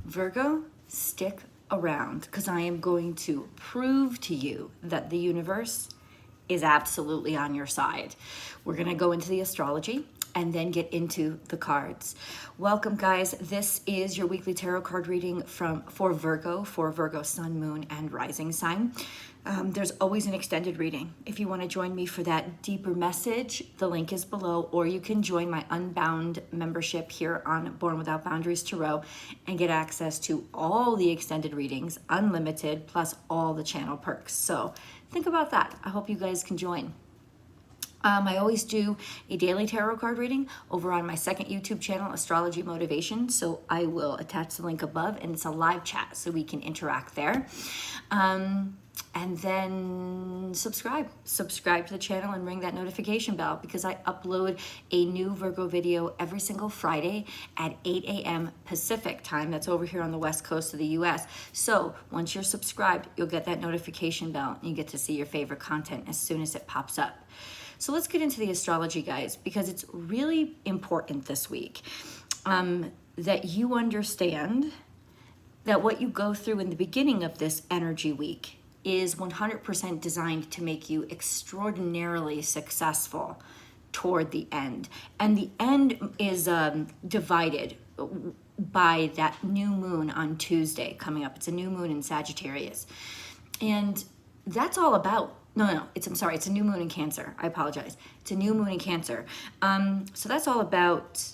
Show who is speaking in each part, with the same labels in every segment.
Speaker 1: Virgo, stick around because I am going to prove to you that the universe is absolutely on your side. We're going to go into the astrology and then get into the cards. Welcome, guys. This is your weekly tarot card reading for Virgo sun, moon, and rising sign. There's always an extended reading. If you want to join me for that deeper message, the link is below, or you can join my Unbound membership here on Born Without Boundaries Tarot and get access to all the extended readings, unlimited, plus all the channel perks. So think about that. I hope you guys can join. I always do a daily tarot card reading over on my second YouTube channel, Astrology Motivation. So I will attach the link above, and it's a live chat so we can interact there. And then subscribe to the channel and ring that notification bell because I upload a new Virgo video every single Friday at 8 a.m. Pacific time. That's over here on the West Coast of the US. So once you're subscribed, you'll get that notification bell and you get to see your favorite content as soon as it pops up. So let's get into the astrology, guys, because it's really important this week that you understand that what you go through in the beginning of this energy week is 100% designed to make you extraordinarily successful toward the end. And the end is divided by that new moon on Tuesday coming up. It's a new moon in Sagittarius. And that's all about, it's a new moon in Cancer. I apologize. It's a new moon in Cancer. So that's all about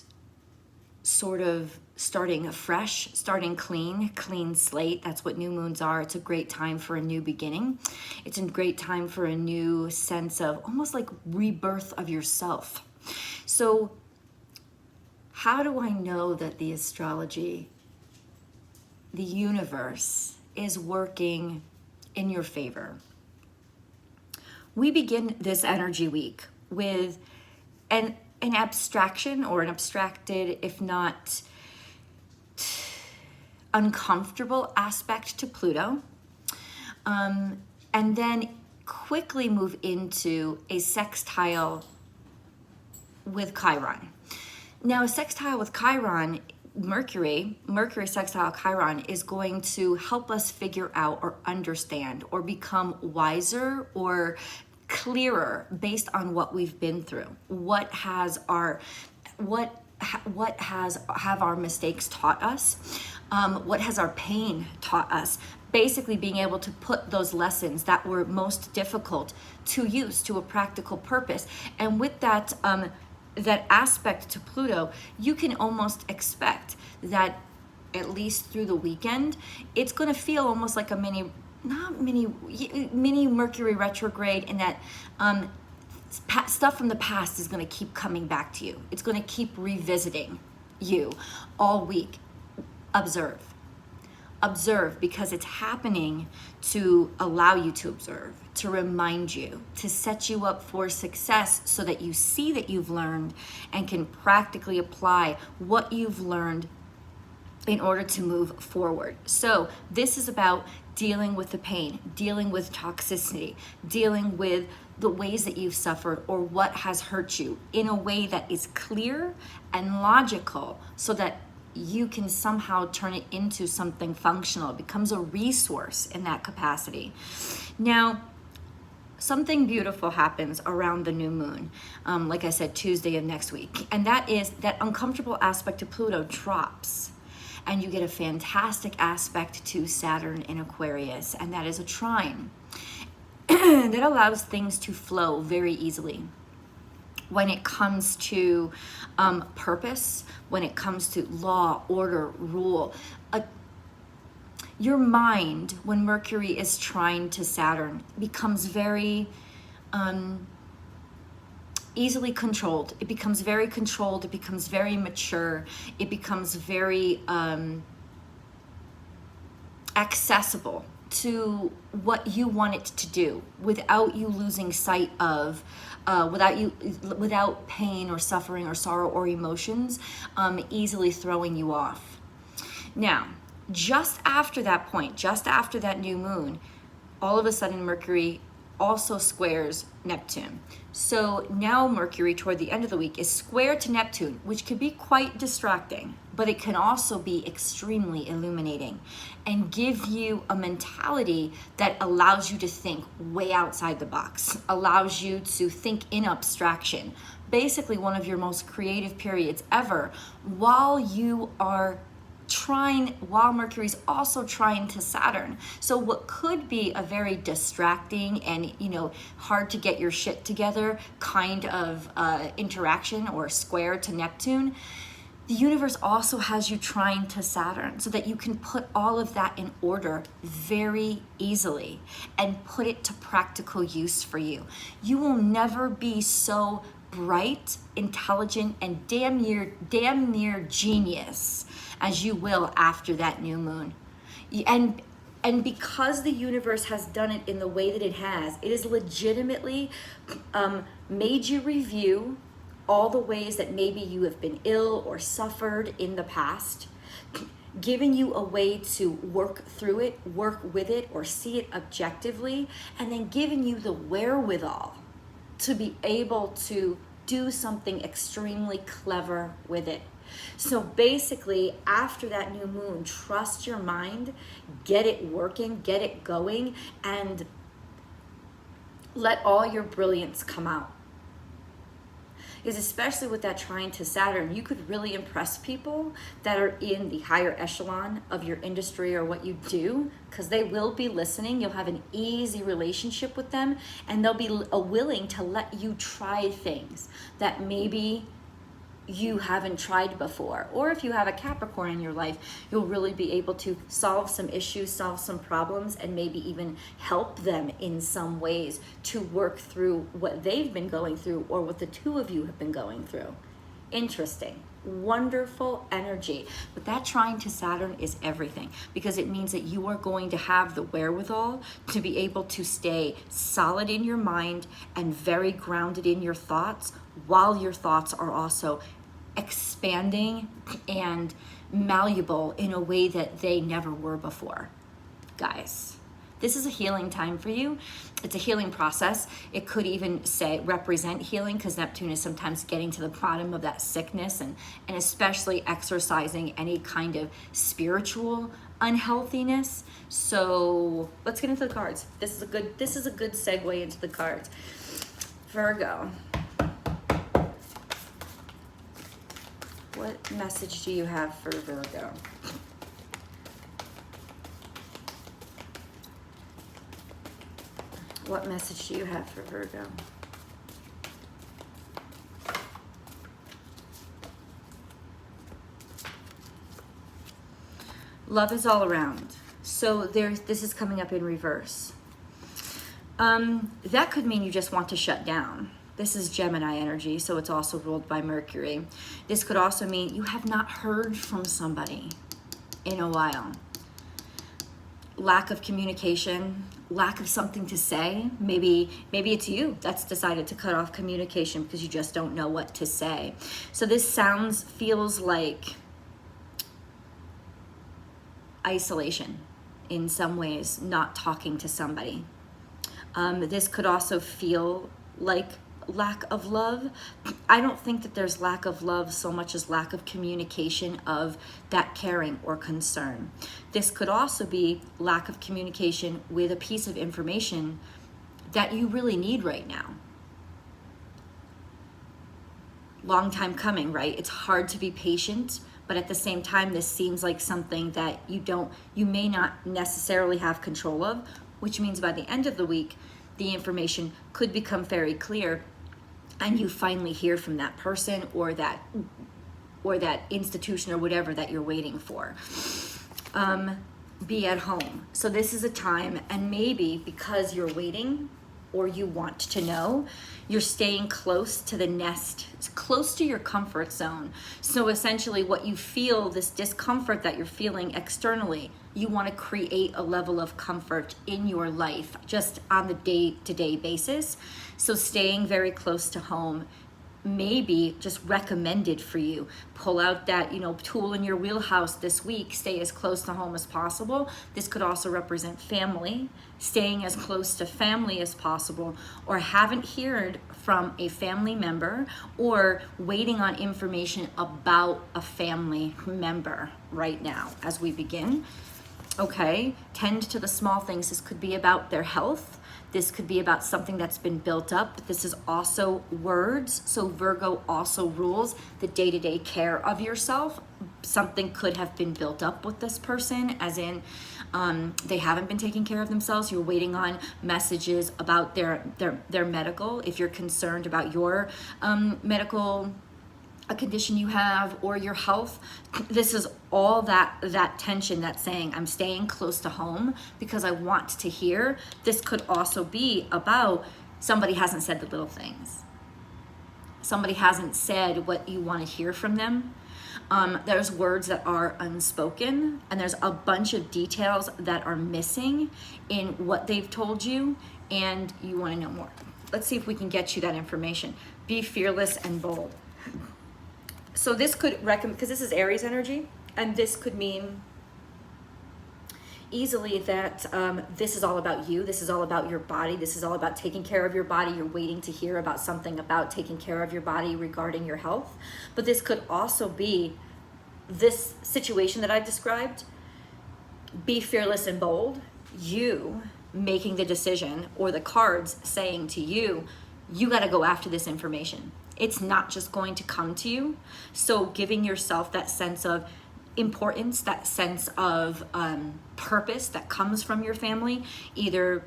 Speaker 1: sort of starting afresh, starting clean slate. That's what new moons are. It's a great time for a new beginning. It's a great time for a new sense of almost like rebirth of yourself. So how do I know that the astrology, the universe, is working in your favor? We begin this energy week with an abstraction or an abstracted, if not uncomfortable aspect to Pluto, and then quickly move into a sextile with Chiron. Now, a sextile with Chiron, Mercury sextile Chiron, is going to help us figure out or understand or become wiser or clearer based on what we've been through. What have our mistakes taught us? What has our pain taught us? Basically being able to put those lessons that were most difficult to use to a practical purpose. And with that, that aspect to Pluto, you can almost expect that at least through the weekend, it's going to feel almost like a mini Mercury retrograde, in that stuff from the past is going to keep coming back to you. It's going to keep revisiting you all week. Observe, because it's happening to allow you to observe, to remind you, to set you up for success so that you see that you've learned and can practically apply what you've learned in order to move forward. So this is about dealing with the pain, dealing with toxicity, dealing with the ways that you've suffered or what has hurt you in a way that is clear and logical so that you can somehow turn it into something functional. It becomes a resource in that capacity. Now, something beautiful happens around the new moon, like I said, Tuesday of next week. And that is that uncomfortable aspect of Pluto drops. And you get a fantastic aspect to Saturn in Aquarius, and that is a trine that allows things to flow very easily. When it comes to purpose, when it comes to law, order, rule, your mind, when Mercury is trine to Saturn, becomes very easily controlled. It becomes very controlled. It becomes very mature. It becomes very accessible to what you want it to do without you losing sight of, without pain or suffering or sorrow or emotions easily throwing you off. Now, just after that point, just after that new moon, all of a sudden Mercury also squares Neptune. So now Mercury toward the end of the week is square to Neptune, which can be quite distracting, but it can also be extremely illuminating and give you a mentality that allows you to think way outside the box, allows you to think in abstraction. Basically one of your most creative periods ever, while Mercury's also trying to Saturn. So what could be a very distracting and, hard to get your shit together kind of interaction or square to Neptune, the universe also has you trying to Saturn so that you can put all of that in order very easily and put it to practical use for you. You will never be so bright, intelligent, and damn near genius as you will after that new moon. And because the universe has done it in the way that it has legitimately made you review all the ways that maybe you have been ill or suffered in the past, giving you a way to work through it, work with it, or see it objectively, and then giving you the wherewithal to be able to do something extremely clever with it. So basically, after that new moon, trust your mind, get it working, get it going, and let all your brilliance come out. Because especially with that trine to Saturn, you could really impress people that are in the higher echelon of your industry or what you do, because they will be listening. You'll have an easy relationship with them, and they'll be willing to let you try things that maybe you haven't tried before. Or if you have a Capricorn in your life, you'll really be able to solve some issues, solve some problems, and maybe even help them in some ways to work through what they've been going through or what the two of you have been going through. Interesting. Wonderful energy. But that trine to Saturn is everything, because it means that you are going to have the wherewithal to be able to stay solid in your mind and very grounded in your thoughts, while your thoughts are also expanding and malleable in a way that they never were before. Guys, this is a healing time for you. It's a healing process. It could even represent healing, because Neptune is sometimes getting to the bottom of that sickness and especially exercising any kind of spiritual unhealthiness. So let's get into the cards. This is a good segue into the cards. Virgo. What message do you have for Virgo? What message do you have for Virgo? Love is all around. So this is coming up in reverse. That could mean you just want to shut down. This is Gemini energy, so it's also ruled by Mercury. This could also mean you have not heard from somebody in a while. Lack of communication, lack of something to say. Maybe it's you that's decided to cut off communication because you just don't know what to say. So this feels like isolation in some ways, not talking to somebody. This could also feel like lack of love. I don't think that there's lack of love so much as lack of communication of that caring or concern. This could also be lack of communication with a piece of information that you really need right now. Long time coming, right? It's hard to be patient, but at the same time, this seems like something that you may not necessarily have control of, which means by the end of the week, the information could become very clear, and you finally hear from that person or that institution or whatever that you're waiting for. Be at home. So this is a time, and maybe because you're waiting or you want to know, you're staying close to the nest, close to your comfort zone. So essentially what you feel, this discomfort that you're feeling externally, you want to create a level of comfort in your life just on the day-to-day basis. So staying very close to home maybe just recommended for you. Pull out that, you know, tool in your wheelhouse this week. Stay as close to home as possible. This could also represent family, staying as close to family as possible, or haven't heard from a family member, or waiting on information about a family member right now as we begin. Okay, tend to the small things. This could be about their health. This could be about something that's been built up. This is also words. So Virgo also rules the day-to-day care of yourself. Something could have been built up with this person, as in they haven't been taking care of themselves. You're waiting on messages about their medical. If you're concerned about your medical a condition you have, or your health, this is all that tension that's saying, I'm staying close to home because I want to hear. This could also be about somebody hasn't said the little things. Somebody hasn't said what you want to hear from them. There's words that are unspoken, and there's a bunch of details that are missing in what they've told you, and you want to know more. Let's see if we can get you that information. Be fearless and bold. So this could recommend, because this is Aries energy, and this could mean easily that this is all about you. This is all about your body. This is all about taking care of your body. You're waiting to hear about something about taking care of your body regarding your health. But this could also be this situation that I described. Be fearless and bold. You making the decision, or the cards saying to you, you got to go after this information. It's not just going to come to you. So giving yourself that sense of importance, that sense of purpose that comes from your family, either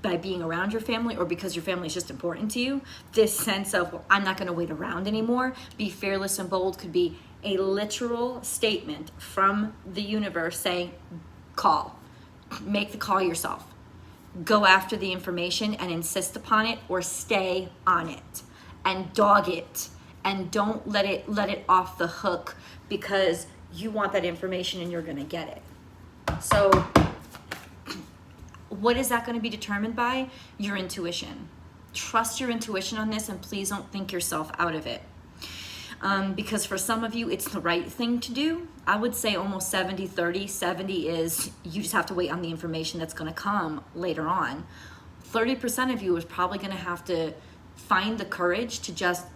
Speaker 1: by being around your family or because your family is just important to you. This sense of, well, I'm not going to wait around anymore. Be fearless and bold could be a literal statement from the universe saying, call. Make the call yourself. Go after the information and insist upon it, or stay on it and dog it, and don't let it off the hook because you want that information and you're going to get it. So what is that going to be determined by? Your intuition. Trust your intuition on this, and please don't think yourself out of it. Because for some of you, it's the right thing to do. I would say almost 70-30. 70 is you just have to wait on the information that's going to come later on. 30% of you is probably going to have to find the courage to just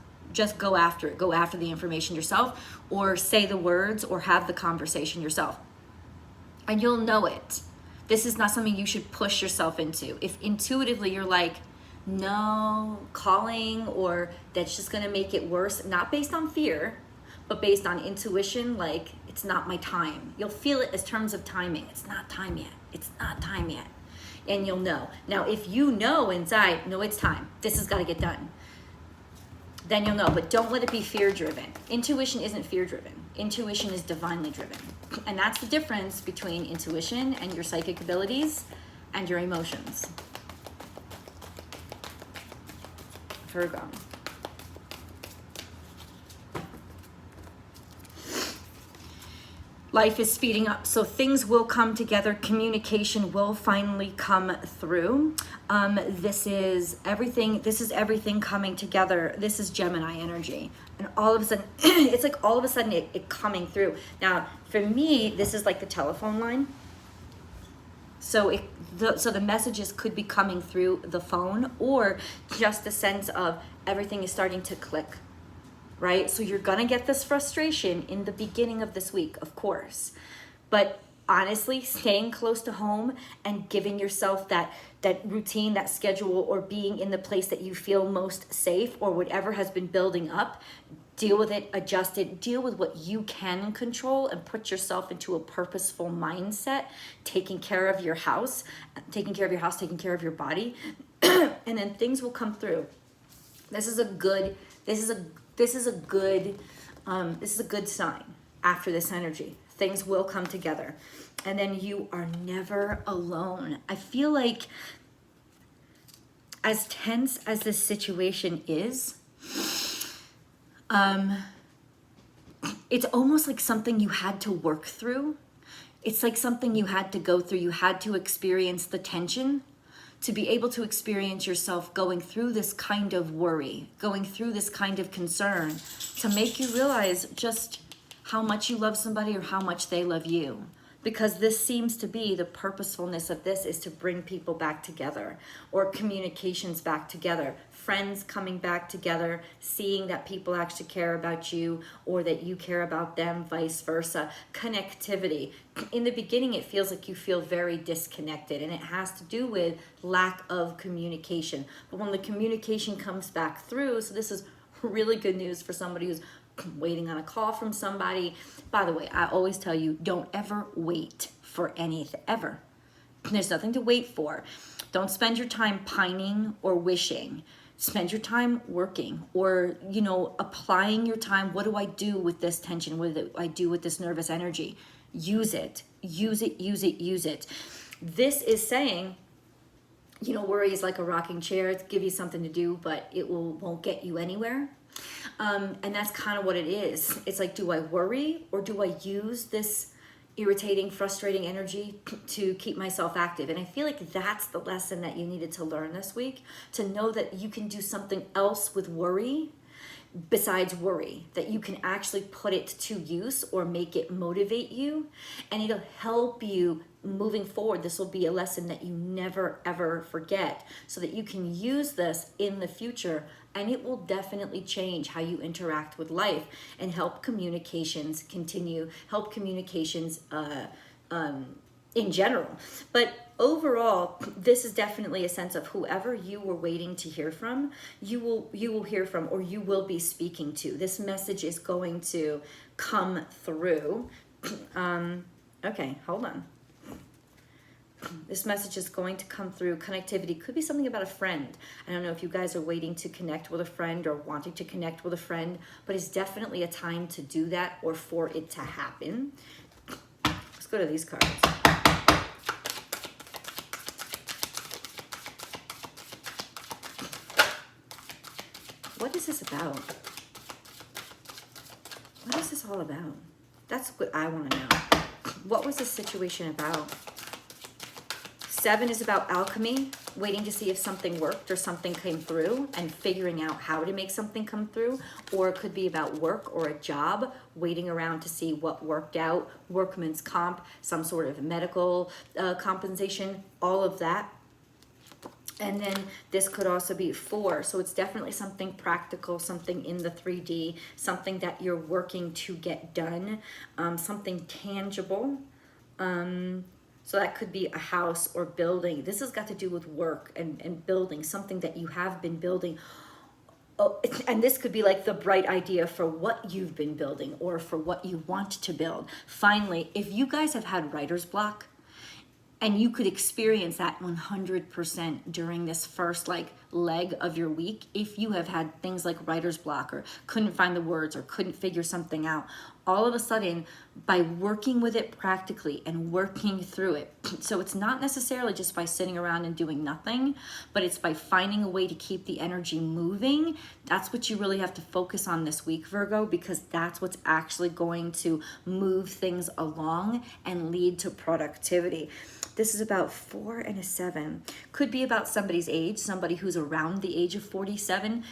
Speaker 1: go after it. Go after the information yourself, or say the words, or have the conversation yourself. And you'll know it. This is not something you should push yourself into. If intuitively you're like, no, calling, or that's just gonna make it worse, not based on fear, but based on intuition, like, it's not my time. You'll feel it as terms of timing. It's not time yet. It's not time yet. And you'll know. Now, if you know inside, no, it's time. This has got to get done. Then you'll know, but don't let it be fear-driven. Intuition isn't fear-driven. Intuition is divinely driven. And that's the difference between intuition and your psychic abilities and your emotions. Virgo. Life is speeding up, so things will come together. Communication will finally come through. This is everything coming together. This is Gemini energy. And all of a sudden, it's like all of a sudden it coming through. Now, for me, this is like the telephone line. So the messages could be coming through the phone, or just a sense of everything is starting to click. Right? So you're going to get this frustration in the beginning of this week, of course. But honestly, staying close to home and giving yourself that routine, that schedule, or being in the place that you feel most safe, or whatever has been building up, deal with it, adjust it, deal with what you can control, and put yourself into a purposeful mindset, taking care of your house, taking care of your body, and then things will come through. This is a good sign after this energy. Things will come together. And then you are never alone. I feel like, as tense as this situation is, it's almost like something you had to work through. It's like something you had to go through. You had to experience the tension to be able to experience yourself going through this kind of worry, going through this kind of concern, to make you realize just how much you love somebody or how much they love you. Because this seems to be the purposefulness of this, is to bring people back together, or communications back together, friends coming back together, seeing that people actually care about you or that you care about them, vice versa. Connectivity. In the beginning, it feels like you feel very disconnected, and it has to do with lack of communication. But when the communication comes back through, so this is really good news for somebody who's waiting on a call from somebody. By the way, I always tell you, don't ever wait for anything, ever. There's nothing to wait for. Don't spend your time pining or wishing. Spend your time working, or, you know, applying your time. What do I do with this tension? What do I do with this nervous energy? Use it, use it, use it, use it. This is saying, you know, worry is like a rocking chair. It's give you something to do, but it won't get you anywhere. And that's kind of what it is. It's like, do I worry, or do I use this irritating, frustrating energy to keep myself active? And I feel like that's the lesson that you needed to learn this week, to know that you can do something else with worry besides worry, that you can actually put it to use or make it motivate you, and it'll help you moving forward. This will be a lesson that you never ever forget, so that you can use this in the future, and it will definitely change how you interact with life and help communications continue, help communications in general. But overall, this is definitely a sense of whoever you were waiting to hear from, you will hear from, or you will be speaking to. This message is going to come through. Okay, hold on. This message is going to come through. Connectivity could be something about a friend. I don't know if you guys are waiting to connect with a friend or wanting to connect with a friend, but it's definitely a time to do that, or for it to happen. Let's go to these cards. What is this about? What is this all about? That's what I want to know. What was this situation about? 7 is about alchemy, waiting to see if something worked or something came through, and figuring out how to make something come through. Or it could be about work or a job, waiting around to see what worked out, workman's comp, some sort of medical compensation, all of that. And then this could also be 4. So it's definitely something practical, something in the 3D, something that you're working to get done, something tangible. So that could be a house or building. This has got to do with work and building, something that you have been building. Oh, and this could be like the bright idea for what you've been building, or for what you want to build. Finally, if you guys have had writer's block, and you could experience that 100% during this first leg of your week, if you have had things like writer's block, or couldn't find the words, or couldn't figure something out, all of a sudden, by working with it practically and working through it, so it's not necessarily just by sitting around and doing nothing, but it's by finding a way to keep the energy moving. That's what you really have to focus on this week, Virgo, because that's what's actually going to move things along and lead to productivity. This is about 4 and a 7. Could be about somebody's age, somebody who's around the age of 47.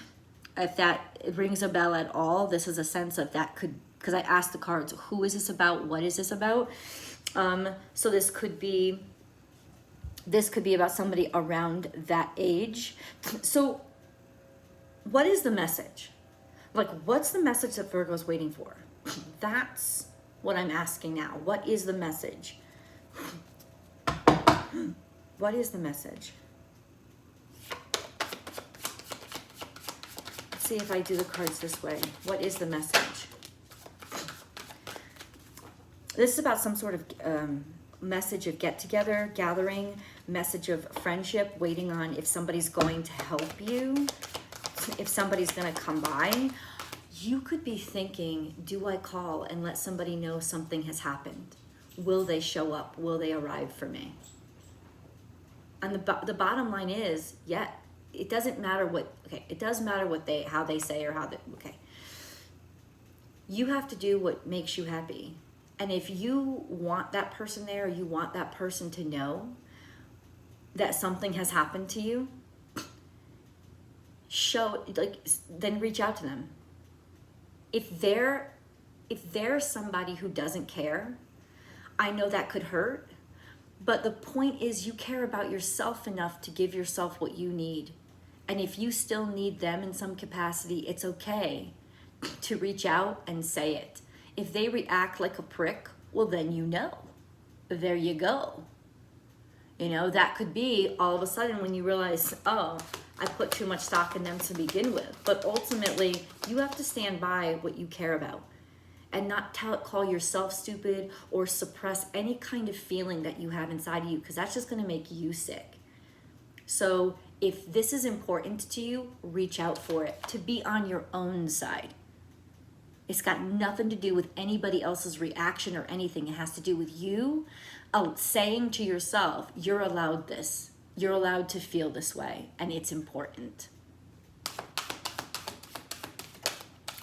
Speaker 1: If that rings a bell at all, this is a sense of that could, because I asked the cards, who is this about? What is this about? So this could be about somebody around that age. So what is the message? What's the message that Virgo's waiting for? That's what I'm asking now. What is the message? What is the message? Let's see if I do the cards this way. What is the message? This is about some sort of message of get-together, gathering, message of friendship, waiting on if somebody's going to help you, if somebody's going to come by. You could be thinking, do I call and let somebody know something has happened? Will they show up? Will they arrive for me? And the bottom line is, yeah, it doesn't matter what, okay, it does matter what how they say, or how they, okay. You have to do what makes you happy. And if you want that person there, or you want that person to know, that something has happened to you, then reach out to them. If they're somebody who doesn't care, I know that could hurt, but the point is you care about yourself enough to give yourself what you need. And if you still need them in some capacity, it's okay to reach out and say it. If they react like a prick, well, then you know. There you go. You know, that could be all of a sudden when you realize, oh, I put too much stock in them to begin with. But ultimately, you have to stand by what you care about and not call yourself stupid or suppress any kind of feeling that you have inside of you, because that's just going to make you sick. So if this is important to you, reach out for it, to be on your own side. It's got nothing to do with anybody else's reaction or anything. It has to do with you saying to yourself, you're allowed this. You're allowed to feel this way, and it's important.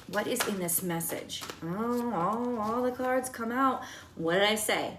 Speaker 1: What is in this message? Oh, all the cards come out. What did I say?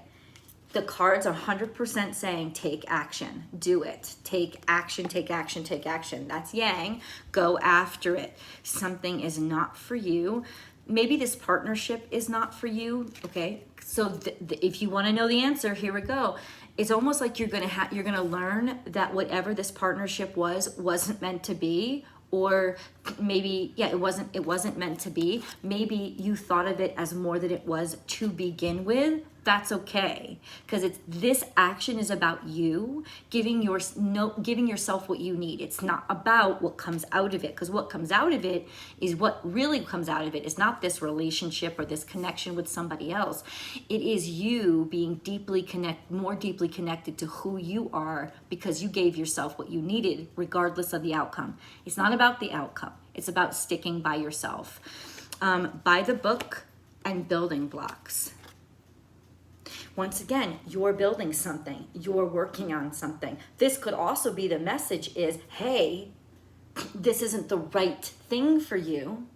Speaker 1: The cards are 100% saying take action. Do it. Take action, take action, take action. That's yang. Go after it. Something is not for you. Maybe this partnership is not for you, okay? So if you want to know the answer, here we go. It's almost like you're gonna learn that whatever this partnership wasn't meant to be, or maybe, yeah, it wasn't meant to be. Maybe you thought of it as more than it was to begin with. That's okay, because this action is about you giving yourself what you need. It's not about what comes out of it, because what comes out of it is what really comes out of it is not this relationship or this connection with somebody else. It is you being more deeply connected to who you are, because you gave yourself what you needed, regardless of the outcome. It's not about the outcome. It's about sticking by yourself. By the book and building blocks. Once again, you're building something. You're working on something. This could also be the message is, hey, this isn't the right thing for you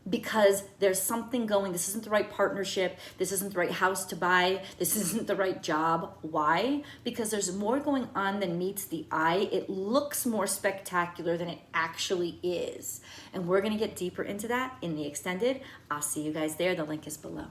Speaker 1: because there's something going. This isn't the right partnership. This isn't the right house to buy. This isn't the right job. Why? Because there's more going on than meets the eye. It looks more spectacular than it actually is. And we're going to get deeper into that in the extended. I'll see you guys there. The link is below.